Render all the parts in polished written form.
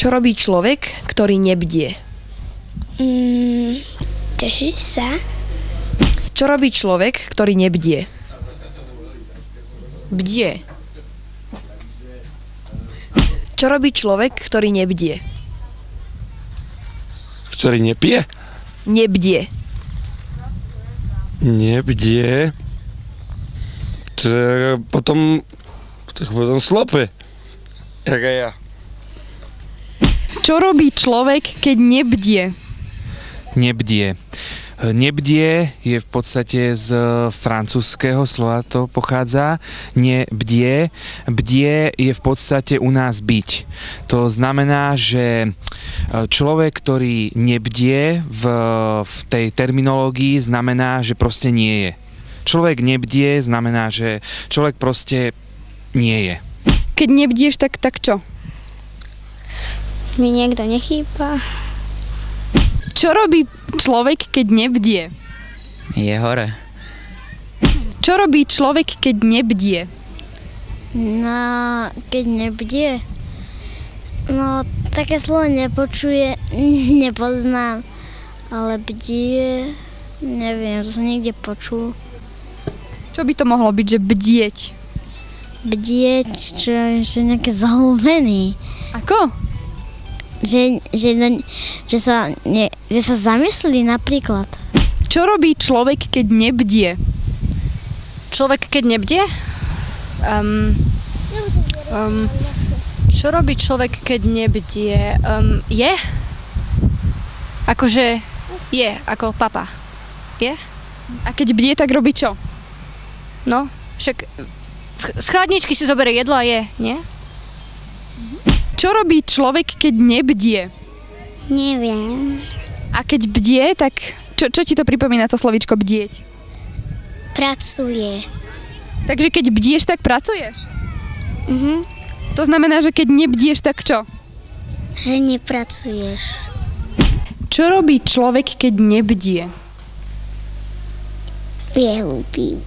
Čo robí človek, ktorý nebdie? Teší sa. Čo robí človek, ktorý nebdie? Bdie. Čo robí človek, ktorý nebdie? Ktorý nepije? Nebdie. Nebdie. Tak potom slope. Jak aj ja. Čo robí človek, keď nebdie? Nebdie. Nebdie je v podstate z francúzského slova to pochádza. Nebdie. Bdie je v podstate u nás byť. To znamená, že človek, ktorý nebdie v tej terminológii znamená, že proste nie je. Človek nebdie znamená, že človek proste nie je. Keď nebdieš, tak čo? Mi niekto nechýba. Čo robí človek, keď nebdie? Je hore. Čo robí človek, keď nebdie? No, keď nebdie. No, také slovo nepočuje, nepoznám. Ale bdie, neviem, to som niekde počul. Čo by to mohlo byť, že bdieť? Bdieť, že nejaké zahubený. Ako? Že sa zamyslí napríklad. Čo robí človek, keď nebdie? Človek, keď nebdie? Čo robí človek, keď nebdie? Je? Akože je, ako papa. Je? A keď bdie, tak robí čo? No, však z chladničky si zoberie jedlo a je, nie? Čo robí človek, keď nebdie? Neviem. A keď bdie, tak čo ti to pripomína to slovíčko bdieť? Pracuje. Takže keď bdieš, tak pracuješ? Mhm. To znamená, že keď nebdieš, tak čo? Že nepracuješ. Čo robí človek, keď nebdie? Vyhubí.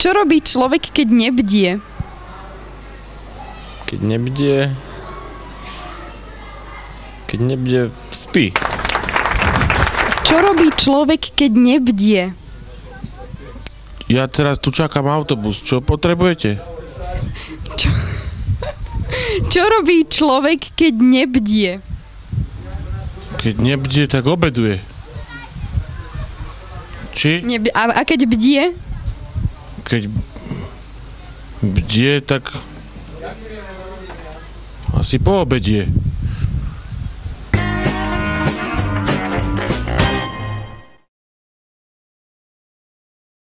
Čo robí človek, keď nebdie? Keď nebdie, spí. Čo robí človek, keď nebdie? Ja teraz tu čakám autobus. Čo potrebujete? Čo robí človek, keď nebdie? Keď nebdie, tak obeduje. Či? A keď bdie? Keď bdie, tak asi po obedie.